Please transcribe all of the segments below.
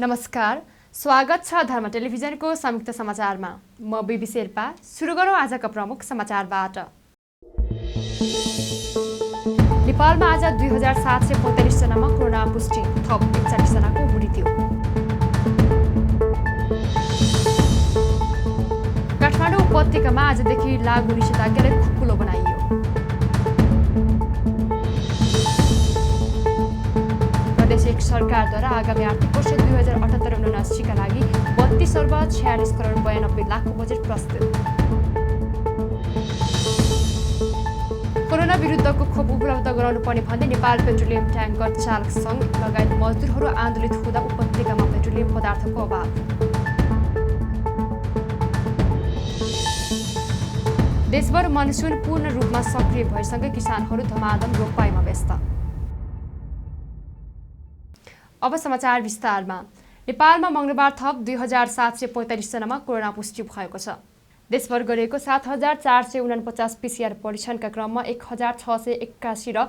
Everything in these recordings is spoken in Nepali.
नमस्कार, स्वागत छ धर्म टेलिभिजनको संयुक्त समाचारमा। म बिबी शेर्पा। सुरु गरौँ आजका प्रमुख समाचारबाट। नेपालमा आज 2745 जनामा कोरोना पुष्टि, थप 41 जनाको मृत्यु। काठमाडौँ उपत्यकामा आजदेखि लागू निषेधाज्ञालाई खुकुलो बनाइयो। प्रदेश एक सरकारद्वारा आगामी आर्थिक वर्ष 2078-79 का लागि 32 अर्ब 46 करोड 92 लाखको बजेट प्रस्तुत। कोरोना विरुद्धको खोप उपलब्ध गराउनुपर्ने भन्दै नेपाल पेट्रोलियम ट्याङ्कर चालक सङ्घ लगायत मजदुरहरू आन्दोलित हुँदा उपत्यकामा पेट्रोलियम पदार्थको अभाव। देशभर मनसुन पूर्ण रूपमा सक्रिय भएसँगै किसानहरू धमाधम रोपाइमा व्यस्त। अब समाचार विस्तारमा। नेपालमा मंगलबार थप 2745 जनामा कोरोना पुष्टि भएको छ। देशभर गरिएको 7449 पीसीआर परीक्षणका क्रममा 1681 र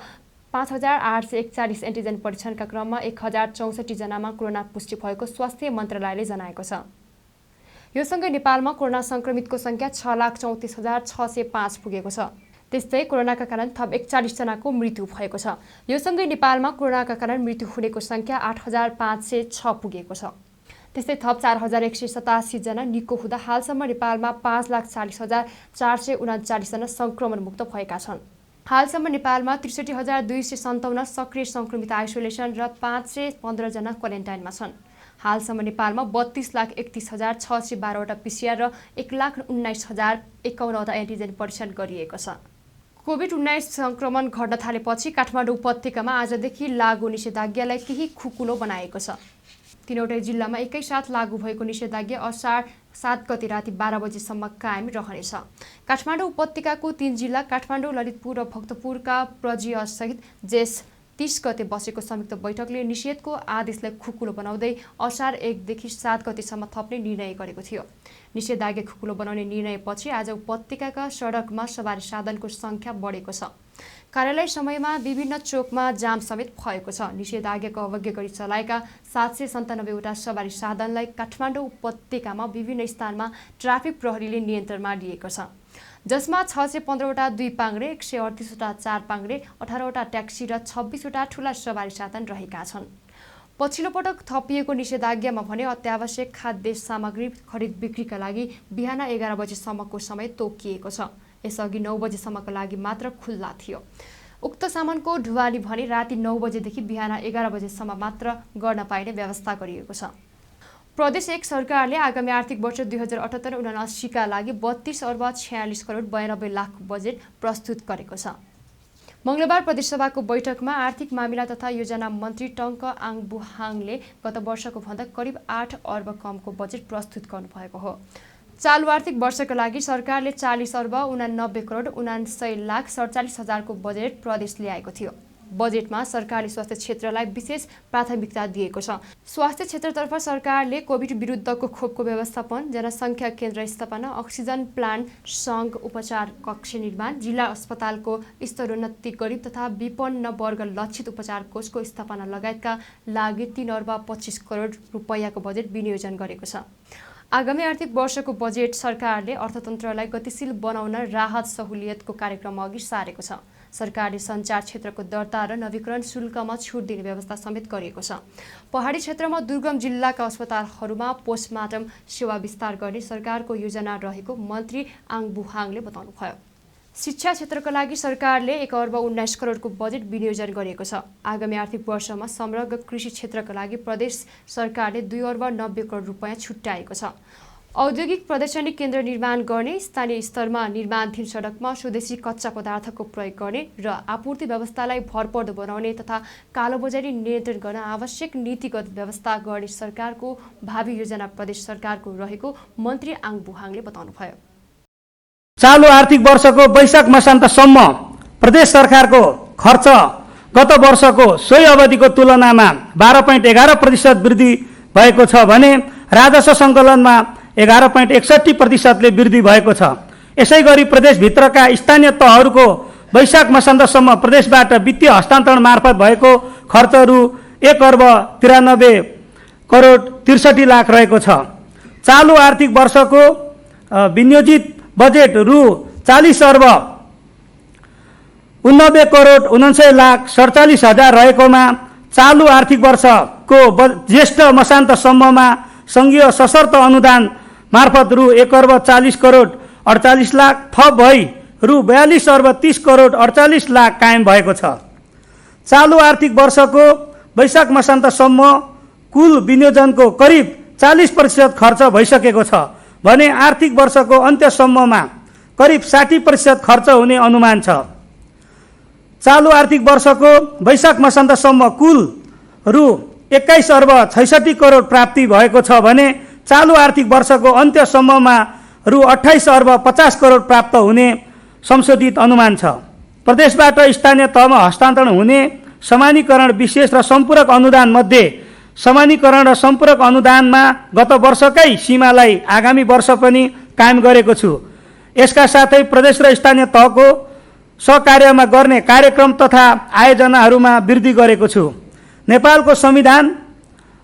5841 एन्टिजेन परीक्षणका क्रममा 1064 जनामा कोरोना पुष्टि भएको स्वास्थ्य मन्त्रालयले जनाएको छ। यो सँगै नेपालमा कोरोना संक्रमितको संख्या 6,34,605 पुगेको छ। त्यस्तै कोरोनाका कारण थप 41 जनाको मृत्यु भएको छ। यो सँगै नेपालमा कोरोनाका कारण मृत्यु हुनेको संख्या 8506 पुगेको छ। त्यस्तै थप 4187 जना निको हुँदा हालसम्म नेपालमा 5,40,439 जना संक्रमण मुक्त भएका छन्। हालसम्म नेपालमा 63257 सक्रिय संक्रमित आइसोलेसन र 515 जना क्वारेन्टाइनमा छन्। हालसम्म नेपालमा 32,31,612 वटा पीसीआर र 1,19,051 वटा एन्टिजेन परीक्षण गरिएको छ। कोभिड-19 संक्रमण घट्न थालेपछि काठमाडौँ उपत्यकामा आजदेखि लागू निषेधाज्ञालाई केही खुकुलो बनाएको छ। तीनवटै जिल्लामा एकैसाथ लागू भएको निषेधाज्ञा असार 7 गते राति 12 बजेसम्म कायम रहनेछ। काठमाडौँ उपत्यकाको 3 जिल्ला काठमाडौँ, ललितपुर र भक्तपुरका प्रजियसहित जेस 30 गते बसेको संयुक्त बैठकले निषेधको आदेशलाई खुकुलो बनाउँदै असार 1 देखि 7 गतेसम्म थप्ने निर्णय गरेको थियो। निषेधाज्ञा खुकुलो बनाउने निर्णयपछि आज उपत्यकाका सडकमा सवारी साधनको संख्या बढेको छ। कार्यालय समयमा विभिन्न चोकमा जाम समेत भएको छ। निषेधाज्ञाको अवज्ञा गरी चलाएका 797 वटा सवारी साधनलाई काठमाडौँ उपत्यकामा विभिन्न स्थानमा ट्राफिक प्रहरीले नियन्त्रणमा लिएको छ, जसमा 615 वटा 2 पाङ्ग्रे, 138 वटा 4 पाङ्ग्रे, 18 वटा ट्याक्सी र 26 वटा ठूला सवारी साधन रहेका छन्। पछिल्लो पटक थपिएको निषेधाज्ञामा भने अत्यावश्यक खाद्य सामग्री खरिद बिक्रीका लागि बिहान 11 बजेसम्मको समय तोकिएको छ। यसअघि 9 बजेसम्मका लागि मात्र खुल्ला थियो। उक्त सामानको ढुवानी भने राति 9 बजेदेखि बिहान 11 बजेसम्म मात्र गर्न पाइने व्यवस्था गरिएको छ। प्रदेश एक सरकारले आगामी आर्थिक वर्ष 2078-79 का लागि 32 अर्ब 46 करोड 92 लाख बजेट प्रस्तुत गरेको छ। मंगलबार प्रदेशसभाको बैठकमा आर्थिक मामिला तथा योजना मन्त्री टङ्क आङबुहाङले गत वर्षको भन्दा करिब 8 अर्ब कमको बजेट प्रस्तुत गर्नुभएको हो। चालु आर्थिक वर्षका लागि सरकारले 40 अर्ब 89 करोड 79 लाख 47 हजारको बजेट प्रदेश ल्याएको थियो। बजेटमा सरकारले स्वास्थ्य क्षेत्रलाई विशेष प्राथमिकता दिएको छ। स्वास्थ्य क्षेत्रतर्फ सरकारले कोभिड विरुद्धको खोपको व्यवस्थापन, जनसङ्ख्या केन्द्र स्थापना, अक्सिजन प्लान्ट, सङ्घ उपचार कक्ष निर्माण, जिल्ला अस्पतालको स्तरोन्नति गरीब तथा विपन्न वर्ग लक्षित उपचार कोषको स्थापना लगायतका लागि 3 अर्ब 25 करोड रुपैयाँको बजेट विनियोजन गरेको छ। आगामी आर्थिक वर्षको बजेट सरकारले अर्थतन्त्रलाई गतिशील बनाउन राहत सहुलियतको कार्यक्रम अघि सारेको छ। सरकारले सञ्चार क्षेत्रको दर्ता र नवीकरण शुल्कमा छुट दिने व्यवस्था समेत गरिएको छ। पहाडी क्षेत्रमा दुर्गम जिल्लाका अस्पतालहरूमा पोस्टमार्टम सेवा विस्तार गर्ने सरकारको योजना रहेको मन्त्री आङबुहाङले बताउनुभयो। शिक्षा क्षेत्रका लागि सरकारले 1 अर्ब 19 करोडको बजेट विनियोजन गरेको छ। आगामी आर्थिक वर्षमा समग्र कृषि क्षेत्रका लागि प्रदेश सरकारले 2 अर्ब 90 करोड रुपैयाँ छुट्याएको छ। औद्योगिक प्रदर्शनी केन्द्र निर्माण गर्ने, स्थानीय स्तरमा निर्माणधीन सडकमा स्वदेशी कच्चा पदार्थको प्रयोग गर्ने र आपूर्ति व्यवस्थालाई भरपर्दो बनाउने तथा कालोबजारी नियन्त्रण गर्न आवश्यक नीतिगत व्यवस्था गर्ने सरकारको भावी योजना प्रदेश सरकारको रहेको मन्त्री आङबुहाङले बताउनुभयो। चालु आर्थिक वर्षको वैशाख मसान्तसम्म प्रदेश सरकारको खर्च गत वर्षको सोही अवधिको तुलनामा 12.11% वृद्धि भएको छ भने राजस्व सङ्कलनमा 11.61% वृद्धि भएको छ। यसैगरी प्रदेशभित्रका स्थानीय तहहरूको वैशाख मसान्तसम्म प्रदेशबाट वित्तीय हस्तान्तरण मार्फत भएको खर्चहरू 1 अर्ब 93 करोड 63 लाख रहेको छ। चालु आर्थिक वर्षको विनियोजित बजेट रु 40 अर्ब 89 करोड 49 लाख 47 हजार रहेकोमा चालु आर्थिक वर्षको ज्येष्ठ मसान्तसम्ममा सङ्घीय सशर्त अनुदान मार्फत रु 1 अर्ब 40 करोड 48 लाख थप भई रु 42 अर्ब 30 करोड 48 लाख कायम भएको छ। चालु आर्थिक वर्षको वैशाख मसान्तसम्म कुल विनियोजनको करिब 40% खर्च भइसकेको छ भने आर्थिक वर्षको अन्त्यसम्ममा करिब 60% खर्च हुने अनुमान छ। चालु आर्थिक वर्षको वैशाख मसान्तसम्म कुल रु 21 अर्ब 66 करोड प्राप्ति भएको छ भने चालु आर्थिक वर्षको अन्त्यसम्ममा रु 28 अर्ब 50 करोड प्राप्त हुने संशोधित अनुमान छ। प्रदेशबाट स्थानीय तहमा हस्तान्तरण हुने समानीकरण विशेष र सम्पूरक अनुदान मध्ये समानीकरण र सम्पूरक अनुदानमा गत वर्षकै सीमालाई आगामी वर्ष पनि कायम गरेको छु। यसका साथै प्रदेश र स्थानीय तहको सहकार्यमा गर्ने कार्यक्रम तथा आयोजनाहरूमा वृद्धि गरेको छु। नेपालको संविधान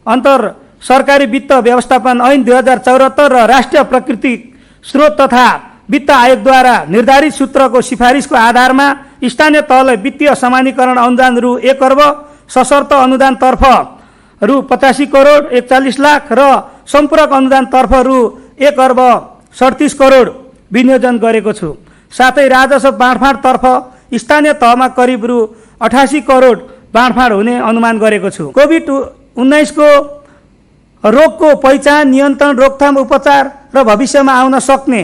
अन्तर सरकारी वित्त व्यवस्थापन ऐन 2074 र राष्ट्रिय प्राकृतिक स्रोत तथा वित्त आयोगद्वारा निर्धारित सूत्रको सिफारिसको आधारमा स्थानीय तहलाई वित्तीय समानीकरण अनुदान रु 1 अर्ब सशर्त अनुदानतर्फ रु 85 करोड 41 लाख र सम्पूरक अनुदानतर्फ रु 1 अर्ब 37 करोड विनियोजन गरेको छु। साथै राजस्व बाँडफाँडतर्फ स्थानीय तहमा करिब रु 88 करोड बाँडफाँड हुने अनुमान गरेको छु। कोभिड-19 को रोगको पहिचान, नियन्त्रण, रोकथाम, उपचार र भविष्यमा आउन सक्ने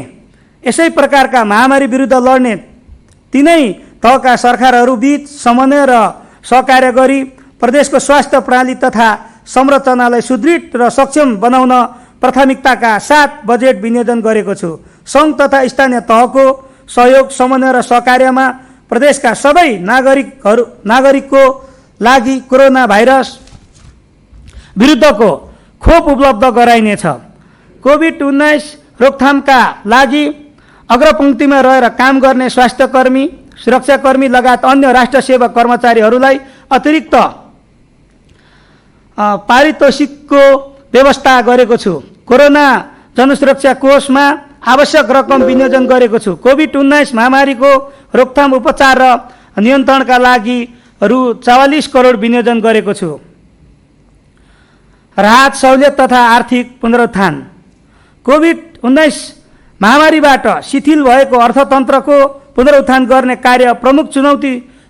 यसै प्रकारका महामारी विरुद्ध लड्ने तीनै तहका सरकारहरूबीच समन्वय र सहकार्य गरी प्रदेशको स्वास्थ्य प्रणाली तथा संरचनालाई सुदृढ र सक्षम बनाउन प्राथमिकताका साथ बजेट विनियोजन गरेको छु। सङ्घ तथा स्थानीय तहको सहयोग, समन्वय र सहकार्यमा प्रदेशका सबै नागरिकको लागि कोरोना भाइरस विरुद्धको खोप उपलब्ध गराइनेछ। कोभिड-19 रोकथामका लागि अग्रपङ्क्तिमा रहेर काम गर्ने स्वास्थ्यकर्मी, सुरक्षाकर्मी लगायत अन्य राष्ट्र सेवा कर्मचारीहरूलाई अतिरिक्त पारितोषिकको व्यवस्था गरेको छु। कोरोना जनसुरक्षा कोषमा आवश्यक रकम विनियोजन गरेको छु। कोभिड-19 महामारीको रोकथाम, उपचार र नियन्त्रणका लागि रु 44 करोड विनियोजन गरेको छु। राहत सहुलियत तथा आर्थिक पुनरुत्थान। कोभिड-19 महामारीबाट शिथिल भएको अर्थतन्त्रको पुनरुत्थान गर्ने कार्य प्रमुख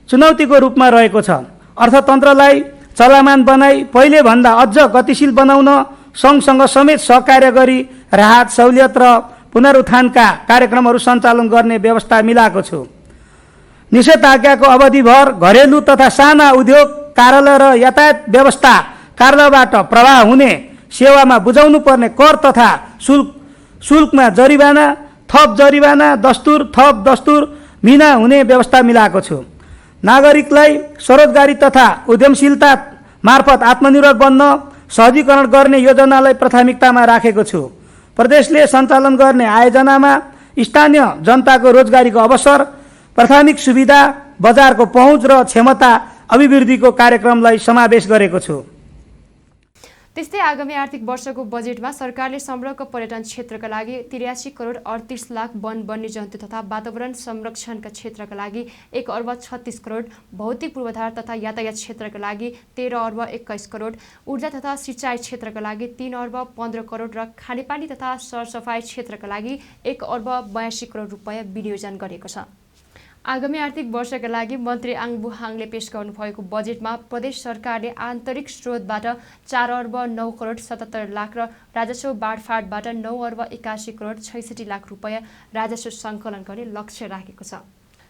चुनौतीको रूपमा रहेको छ। अर्थतन्त्रलाई चलामान बनाई पहिले भन्दा अझ गतिशील बनाउन सङ्घसँग समेत सहकार्य गरी राहत सहुलियत र पुनरुत्थानका कार्यक्रमहरू सञ्चालन गर्ने व्यवस्था मिलाएको छु। निषेधाज्ञाको अवधिभर घरेलु तथा साना उद्योग, कार्यालय र यातायात व्यवस्था कार्यालयबाट प्रवाह हुने सेवामा बुझाउनु पर्ने कर तथा शुल्कमा जरिवाना, थप जरिवाना, थप दस्तुर मिना हुने व्यवस्था मिलाएको छु। नागरिकलाई स्वरोजगारी तथा उद्यमशीलता मार्फत आत्मनिर्भर बन्न सहजीकरण गर्ने योजनालाई प्राथमिकतामा राखेको छु। प्रदेशले सञ्चालन गर्ने आयोजनामा स्थानीय जनताको रोजगारीको अवसर, प्राथमिक सुविधा, बजारको पहुँच र क्षमता अभिवृद्धिको कार्यक्रमलाई समावेश गरेको छु। त्यस्तै आगामी आर्थिक वर्षको बजेटमा सरकारले समग्र पर्यटन क्षेत्रका लागि 83 करोड 38 लाख, वन वन्यजन्तु तथा वातावरण संरक्षणका क्षेत्रका लागि 1 अर्ब 36 करोड, भौतिक पूर्वाधार तथा यातायात क्षेत्रका लागि 13 अर्ब 21 करोड, ऊर्जा तथा सिँचाइ क्षेत्रका लागि 3 अर्ब 15 करोड र खानेपानी तथा सरसफाई क्षेत्रका लागि 1 अर्ब 82 करोड रुपैयाँ विनियोजन गरेको छ। आगामी आर्थिक वर्षका लागि मन्त्री आङ बुहाङले पेश गर्नुभएको बजेटमा प्रदेश सरकारले आन्तरिक स्रोतबाट 4 अर्ब 9 करोड 77 लाख र राजस्व बाँडफाँडबाट 9 अर्ब 81 करोड 66 लाख रुपैयाँ राजस्व सङ्कलन गर्ने लक्ष्य राखेको छ।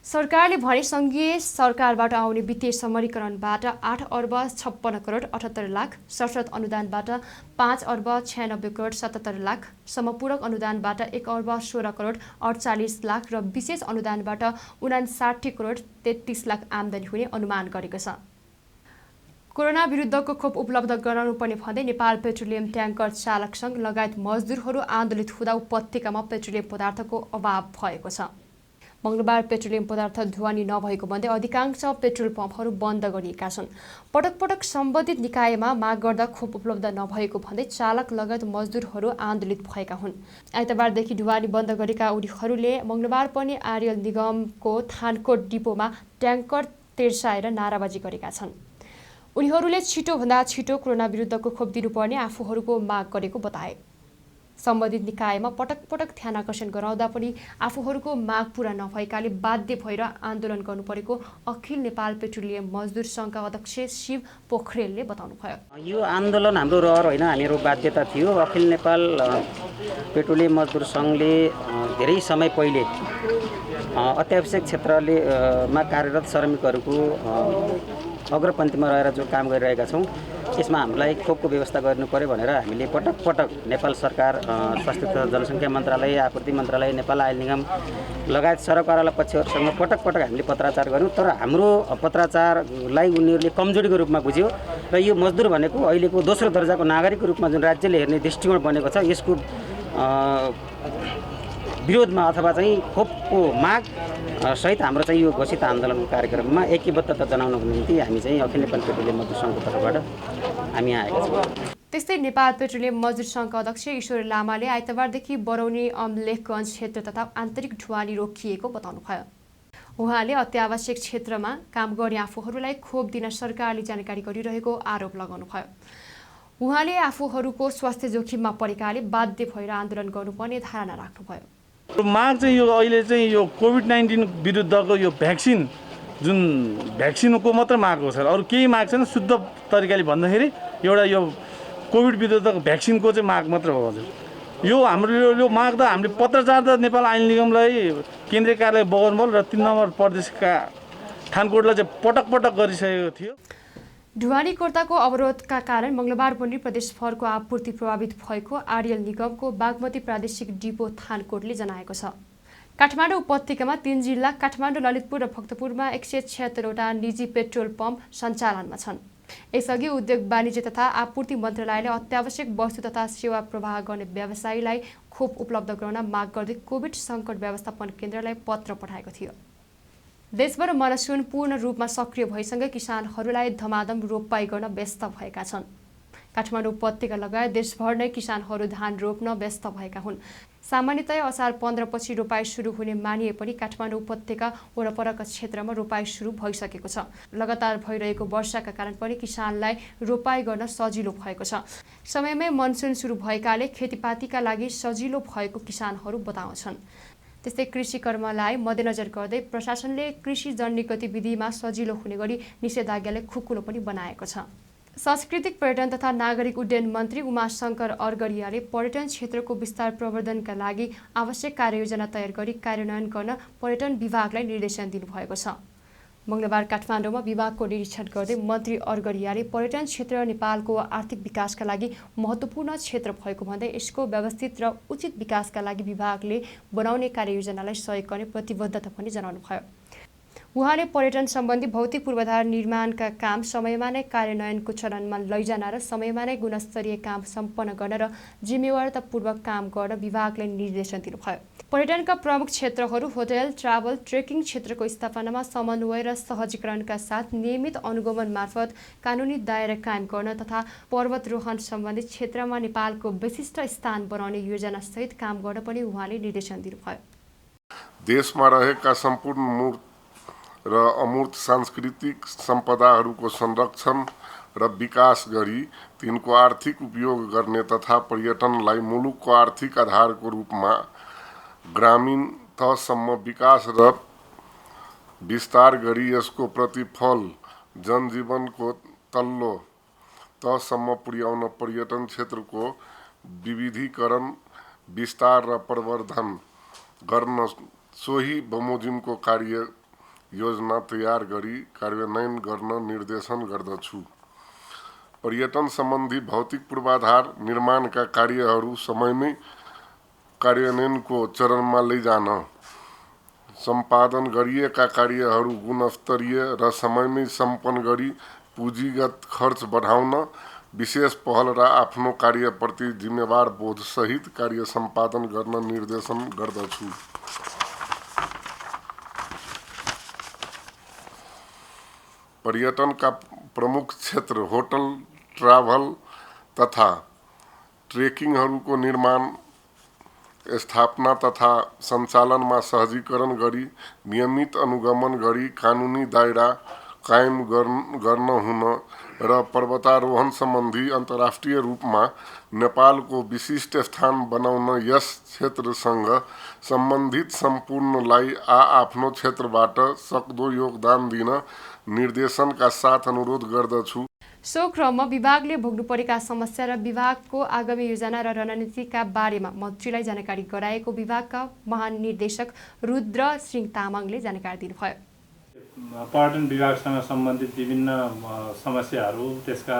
सरकारले भने सङ्घीय सरकारबाट आउने वित्तीय समरीकरणबाट 8 अर्ब 56 करोड 78 लाख, सशर्त अनुदानबाट 5 अर्ब 96 करोड 77 लाख, समपूरक अनुदानबाट 1 अर्ब 16 करोड 48 लाख र विशेष अनुदानबाट 59 करोड 33 लाख आमदानी हुने अनुमान गरेको छ। कोरोना विरुद्धको खोप उपलब्ध गराउनुपर्ने भन्दै नेपाल पेट्रोलियम ट्याङ्कर चालक सङ्घ लगायत मजदुरहरू आन्दोलित हुँदा उपत्यकामा पेट्रोलियम पदार्थको अभाव भएको छ। मंगलबार पेट्रोलियम पदार्थ ढुवानी नभएको भन्दै अधिकांश पेट्रोल पम्पहरू बन्द गरिएका छन्। पटक पटक सम्बन्धित निकायमा माग गर्दा खोप उपलब्ध नभएको भन्दै चालक लगायत मजदुरहरू आन्दोलित भएका हुन्। आइतबारदेखि ढुवानी बन्द गरेका उनीहरूले मंगलबार पनि आर्यल निगमको थानकोट डिपोमा ट्याङ्कर तेर्साएर नाराबाजी गरेका छन्। उनीहरूले छिटोभन्दा छिटो कोरोना विरुद्धको खोप दिनुपर्ने आफूहरूको माग गरेको बताए। सम्बन्धित निकायमा पटक पटक ध्यान आकर्षण गराउँदा पनि आफूहरूको माग पूरा नभएकाले बाध्य भएर आन्दोलन गर्नुपरेको अखिल नेपाल पेट्रोलियम मजदुर सङ्घका अध्यक्ष शिव पोखरेलले बताउनुभयो। यो आन्दोलन हाम्रो रहर होइन, हामीहरू बाध्यता थियो। अखिल नेपाल पेट्रोलियम मजदुर सङ्घले धेरै समय पहिले अत्यावश्यक क्षेत्रमा कार्यरत श्रमिकहरूको अग्रपन्थीमा रहेर जो काम गरिरहेका छौँ यसमा हामीलाई खोपको व्यवस्था गर्नु पर्यो भनेर हामीले पटक पटक नेपाल सरकार, स्वास्थ्य तथा जनसङ्ख्या मन्त्रालय, आपूर्ति मन्त्रालय, नेपाल आयल निगम लगायत सरकारवाला पक्षहरूसँग पटक पटक हामीले पत्राचार गऱ्यौँ। तर हाम्रो पत्राचारलाई उनीहरूले कमजोरीको रूपमा बुझ्यो र यो मजदुर भनेको अहिलेको दोस्रो दर्जाको नागरिकको रूपमा जुन राज्यले हेर्ने दृष्टिकोण बनेको छ यसको विरोधमा अथवा चाहिँ खोपको माग सहित हाम्रो चाहिँ यो घोषित आन्दोलन कार्यक्रममा ऐक्यबद्धता जनाउनको निम्ति हामी चाहिँ अखिल नेपाल पेट्रोलियम मजदुर सङ्घको तर्फबाट हामी आएका छौँ। त्यस्तै नेपाल पेट्रोलियम मजदुर सङ्घका अध्यक्ष ईश्वर लामाले आइतबारदेखि बरौनी अम्लेखगञ्ज क्षेत्र तथा आन्तरिक ढुवानी रोकिएको बताउनुभयो। उहाँले अत्यावश्यक क्षेत्रमा काम गर्ने आफूहरूलाई खोप दिन सरकारले जानकारी गरिरहेको आरोप लगाउनुभयो। उहाँले आफूहरूको स्वास्थ्य जोखिममा परेकाले बाध्य भएर आन्दोलन गर्नुपर्ने धारणा राख्नुभयो। माग चाहिँ यो अहिले चाहिँ यो कोभिड-19 विरुद्धको यो भ्याक्सिन जुन भ्याक्सिनको मात्र माग हो सर, अरू केही माग छैन। शुद्ध तरिकाले भन्दाखेरि एउटा यो कोभिड विरुद्धको भ्याक्सिनको चाहिँ माग मात्र हो हजुर। यो हाम्रो यो माग त हामीले पत्रचार त नेपाल आयल निगमलाई, केन्द्रीय कार्यालय बगरमल र 3 नम्बर प्रदेशका थानकोटलाई चाहिँ पटक पटक गरिसकेको थियो। ढुवानी कोर्ताको अवरोधका कारण मंगलबार पनि प्रदेशभरको आपूर्ति प्रभावित भएको आर्यल निगमको बागमती प्रादेशिक डिपो थानकोटले जनाएको छ। काठमाडौँ उपत्यकामा 3 जिल्ला काठमाडौँ, ललितपुर र भक्तपुरमा 176वटा निजी पेट्रोल पम्प सञ्चालनमा छन्। यसअघि उद्योग वाणिज्य तथा आपूर्ति मन्त्रालयले अत्यावश्यक वस्तु तथा सेवा प्रवाह गर्ने व्यवसायीलाई खोप उपलब्ध गराउन माग गर्दै कोभिड सङ्कट व्यवस्थापन केन्द्रलाई पत्र पठाएको थियो। देशभर मनसुन पूर्ण रूपमा सक्रिय भएसँगै किसानहरूलाई धमाधम रोपाई गर्न व्यस्त भएका छन्। काठमाडौँ उपत्यका लगायत देशभर नै किसानहरू धान रोप्न व्यस्त भएका हुन्। सामान्यतया असार 15 पछि रोपाई सुरु हुने मानिए पनि काठमाडौँ उपत्यका वरपरका क्षेत्रमा रोपाई सुरु भइसकेको छ। लगातार भइरहेको वर्षाका कारण पनि किसानलाई रोपाई गर्न सजिलो भएको छ। समयमै मनसुन सुरु भएकाले खेतीपातीका लागि सजिलो भएको किसानहरू बताउँछन्। त्यस्तै कृषि कर्मलाई मध्यनजर गर्दै प्रशासनले कृषिजन्य गतिविधिमा सजिलो हुने गरी निषेधाज्ञाले खुकुलो पनि बनाएको छ। सांस्कृतिक पर्यटन तथा नागरिक उड्डयन मन्त्री उमाशङ्कर अर्गरियाले पर्यटन क्षेत्रको विस्तार प्रवर्धनका लागि आवश्यक कार्ययोजना तयार गरी कार्यान्वयन गर्न पर्यटन विभागलाई निर्देशन दिनुभएको छ। मंगलबार काठमाडौँमा विभागको निरीक्षण गर्दै मन्त्री अर्गरियाले पर्यटन क्षेत्र नेपालको आर्थिक विकासका लागि महत्त्वपूर्ण क्षेत्र भएको भन्दै यसको व्यवस्थित र उचित विकासका लागि विभागले बनाउने कार्ययोजनालाई सहयोग गर्ने प्रतिबद्धता पनि जनाउनुभयो। उहाँले पर्यटन सम्बन्धी भौतिक पूर्वाधार निर्माणका काम समयमा नै कार्यान्वयनको चरणमा लैजान र समयमा नै गुणस्तरीय काम सम्पन्न गर्न र जिम्मेवारतापूर्वक काम गर्न विभागले निर्देशन दिनुभयो। पर्यटनका प्रमुख क्षेत्रहरू होटल, ट्राभल, ट्रेकिङ क्षेत्रको स्थापनामा समन्वय र सहजीकरणका साथ नियमित अनुगमन मार्फत कानुनी दायरा कायम गर्न तथा पर्वतरोहण सम्बन्धी क्षेत्रमा नेपालको विशिष्ट स्थान बनाउने योजनासहित काम गर्न पनि उहाँले निर्देशन दिनुभयो। देशमा रहेका सम्पूर्ण मूर्त र अमूर्त सांस्कृतिक सम्पदाहरूको संरक्षण र विकास गरी तिनको आर्थिक उपयोग गर्ने तथा पर्यटनलाई मुलुकको आर्थिक आधारको रूपमा ग्रामीण तहसम्म विकास र विस्तार गरी यसको प्रतिफल जनजीवनको तल्लो तहसम्म पुर्याउन पर्यटन क्षेत्रको विविधीकरण, विस्तार र प्रवर्धन गर्न सोही बमोजिमको कार्य योजना तयार गरी कार्यान्वयन गर्न निर्देशन गर्दछु। पर्यटन सम्बन्धी भौतिक पूर्वाधार निर्माणका कार्यहरू समयमै कार्यान्वयनको चरणमा लैजान, सम्पादन गरिएका कार्यहरू गुणस्तरीय र समयमै सम्पन्न गरी पुँजीगत खर्च बढाउन विशेष पहल र आफ्नो कार्यप्रति जिम्मेवार बोधसहित कार्य सम्पादन गर्न निर्देशन गर्दछु। पर्यटन का प्रमुख क्षेत्र होटल, ट्राभल तथा ट्रेकिङहरूको निर्माण, स्थापना तथा सञ्चालनमा सहजीकरण गरी नियमित अनुगमन गरी कानुनी दायरा कायम गर्न हुन र पर्वतारोहण सम्बन्धी अन्तर्राष्ट्रिय रूपमा नेपालको विशिष्ट स्थान बनाउन यस क्षेत्रसँग सम्बन्धित सम्पूर्णलाई आफ्नो क्षेत्रबाट सक्दो योगदान दिन निर्देशनका साथ अनुरोध गर्दछु। सो क्रममा विभागले भोग्नु परेका समस्या र विभागको आगामी योजना र रणनीतिका बारेमा मन्त्रीलाई जानकारी गराएको विभागका महानिर्देशक रुद्र सिंह तामाङले जानकारी दिनुभयो। पर्यटन विभागसँग सम्बन्धित विभिन्न समस्याहरू, त्यसका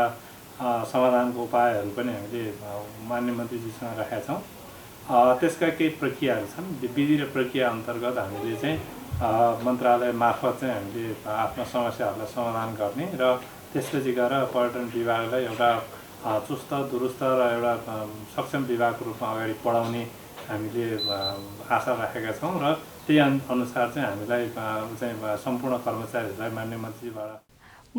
समाधानको उपायहरू पनि हामीले माननीय मन्त्रीजीसँग राखेका छौँ। त्यसका केही प्रक्रियाहरू छन्। विधि र प्रक्रिया अन्तर्गत हामीले चाहिँ मन्त्रालय मार्फत चाहिँ हामीले आफ्ना समस्याहरूलाई समाधान गर्ने र त्यसपछि गएर पर्यटन विभागलाई एउटा चुस्त दुरुस्त र एउटा सक्षम विभागको रूपमा अगाडि बढाउने हामीले आशा राखेका छौँ र त्यही अनुसार चाहिँ हामीलाई चाहिँ सम्पूर्ण कर्मचारीहरूलाई मान्य मन्त्रीबाट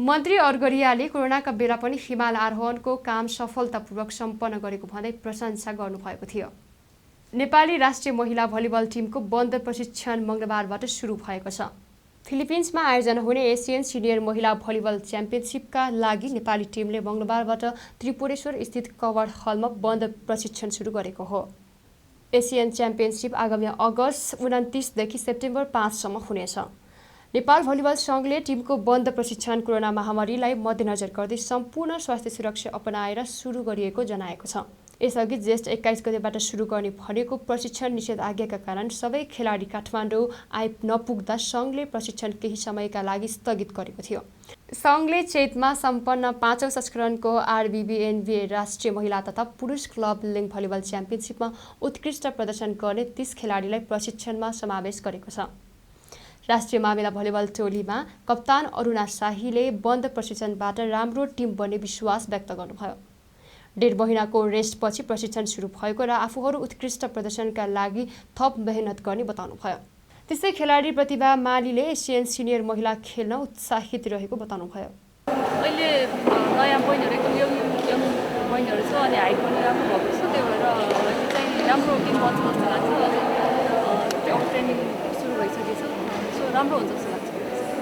मन्त्री अर्गरियाले कोरोनाका बेला पनि हिमाल आरोहणको काम सफलतापूर्वक सम्पन्न गरेको भन्दै प्रशंसा गर्नुभएको थियो। नेपाली राष्ट्रिय महिला भलिबल टिमको बन्द प्रशिक्षण मङ्गलबारबाट सुरु भएको छ। फिलिपिन्समा आयोजना हुने एसियन सिनियर महिला भलिबल च्याम्पियनसिपका लागि नेपाली टिमले मङ्गलबारबाट त्रिपुरेश्वर स्थित कवर्ड हलमा बन्द प्रशिक्षण सुरु गरेको हो। एसियन च्याम्पियनसिप आगामी अगस्त 29 देखि सेप्टेम्बर 5 सम्म हुनेछ। नेपाल भलिबल सङ्घले टिमको बन्द प्रशिक्षण कोरोना महामारीलाई मध्यनजर गर्दै सम्पूर्ण स्वास्थ्य सुरक्षा अपनाएर सुरु गरिएको जनाएको छ। यसअघि जेष्ठ 21 गतेबाट सुरु गर्ने भनेको प्रशिक्षण निषेधाज्ञाका कारण सबै खेलाडी काठमाडौँ नपुग्दा सङ्घले प्रशिक्षण केही समयका लागि स्थगित गरेको थियो। सङ्घले चैतमा सम्पन्न 5औं संस्करणको आरबिबिएनबी राष्ट्रिय महिला तथा पुरुष क्लब लिङ भलिबल च्याम्पियनसिपमा उत्कृष्ट प्रदर्शन गर्ने 30 खेलाडीलाई प्रशिक्षणमा समावेश गरेको छ। राष्ट्रिय मामिला भलिबल टोलीमा कप्तान अरुणा शाहीले बन्द प्रशिक्षणबाट राम्रो टिम बन्ने विश्वास व्यक्त गर्नुभयो। 1.5 महिनाको रेस्टपछि प्रशिक्षण सुरु भएको र आफूहरू उत्कृष्ट प्रदर्शनका लागि थप मेहनत गर्ने बताउनुभयो। त्यसै खेलाडी प्रतिभा मालीले एसियन सिनियर महिला खेल्न उत्साहित रहेको बताउनुभयो। अहिले नयाँ बहिनीहरू एकदम यङ बहिनीहरू छ अनि हाइट पनि राम्रो भएको छ, त्यही भएर अहिले चाहिँ राम्रो टिम बन्छ जस्तो लाग्छ। त्यो ट्रेनिङ सुरु भइसकेको छ, सो राम्रो हुन्छ जस्तो लाग्छ।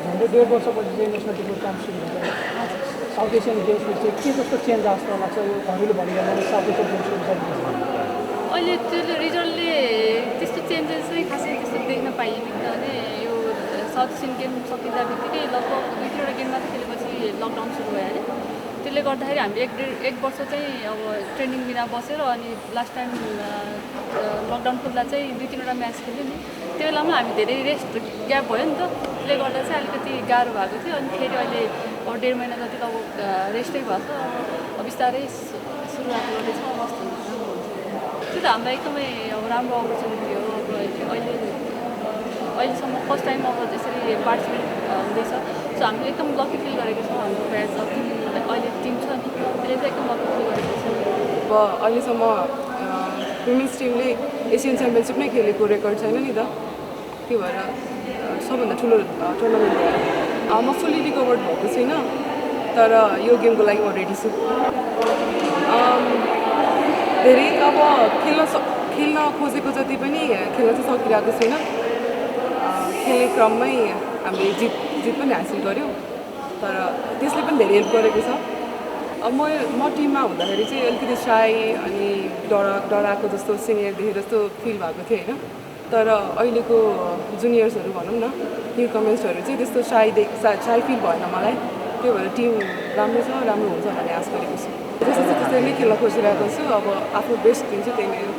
झन्डै 1.5 वर्षपछि चाहिँ नेसनल टिमको काम सुरु भएको साउथ एसियन गेम्समा चाहिँ के जस्तो चेन्ज आएको जस्तो लाग्छ? यो घरेलु भलिबलमा साउथ एसियन गेम्स सुरु गरेको अहिले त्यो रिजल्टले त्यस्तो चेन्जेस चाहिँ खासै त्यस्तो देख्न पाइएन, किनभने यो साउथ एसियन गेम सकिँदा बित्तिकै लगभग 2-3वटा गेम मात्र खेलेपछि लकडाउन सुरु भयो अरे। त्यसले गर्दाखेरि हामीले एक वर्ष चाहिँ अब ट्रेनिङ बिना बसेर अनि लास्ट टाइम लकडाउन खुल्दा चाहिँ 2-3वटा म्याच खेल्यो नि। त्यो बेलामा हामी धेरै रेस्ट ग्याप भयो नि त, त्यसले गर्दा चाहिँ अलिकति गाह्रो भएको थियो। अनि फेरि अहिले अब 1.5 महिना जति अब रेस्टै भएको छ, अब बिस्तारै सुरुवात गर्दैछ। त्यो त हामीलाई एकदमै अब राम्रो अपर्च्युनिटी हो। अब अहिलेसम्म फर्स्ट टाइम अब त्यसरी पार्टिसिपेट हुँदैछ, सो हामीले एकदम लकी फिल गरेको छौँ। हाम्रो ब्याच अहिले टिम छ नि, त्यसले चाहिँ एकदम लकी फिल गरेको छ। अब अहिलेसम्म वुमेन्स टिमले एसियन च्याम्पियनसिप नै खेलेको रेकर्ड छैन नि त, त्यही भएर सबभन्दा ठुलो टुर्नामेन्ट भयो। म फुल्ली रिकभर्ड भएको छैन, तर यो गेमको लागि म रेडी छु। धेरै अब खेल्न खोजेको जति पनि खेल्न चाहिँ सकिरहेको छैन। खेल्ने क्रममै हामीले जित पनि हासिल गऱ्यौँ, तर त्यसले पनि धेरै हेल्प गरेको छ। अब म टिममा हुँदाखेरि चाहिँ अलिकति साई अनि डराएको जस्तो सिनियर देखेर जस्तो फिल भएको थियो होइन, तर अहिलेको जुनियर्सहरू भनौँ न, न्यू कमेन्ट्सहरू चाहिँ त्यस्तो साई फिल भएन मलाई। त्यही भएर टिम राम्रो छ, राम्रो हुन्छ भन्ने आश गरेको छु। जस्तो चाहिँ त्यसरी नै खेल्न खोजिरहेको छु। अब आफ्नो बेस्ट दिन्छु, त्यही नै हो।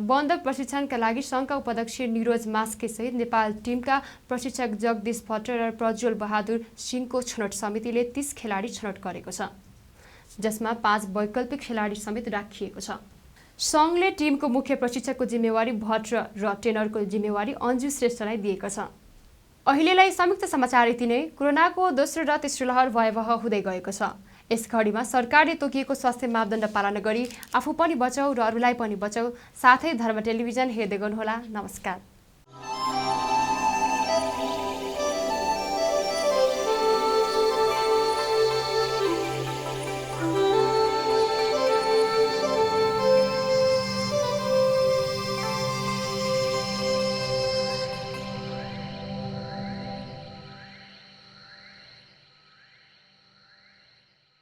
बन्द प्रशिक्षणका लागि सङ्घका उपाध्यक्ष निरोज मास्केसहित नेपाल टिमका प्रशिक्षक जगदीश भट्ट र प्रज्वल बहादुर सिंहको छनौट समितिले 30 खेलाडी छनौट गरेको छ, जसमा 5 वैकल्पिक खेलाडी समेत राखिएको छ। सङ्घले टिमको मुख्य प्रशिक्षकको जिम्मेवारी भट्ट र टेनरको जिम्मेवारी अन्जु श्रेष्ठलाई दिएको छ। अहिलेलाई संयुक्त समाचार यति नै। कोरोनाको दोस्रो र तेस्रो लहर भयावह हुँदै गएको छ। यस घडीमा सरकारले तोकिएको स्वास्थ्य मापदण्ड पालना गरी आफू पनि बचाऊ र अरूलाई पनि बचाऊ। साथै धर्म टेलिभिजन हेर्दै गर्नुहोला। नमस्कार।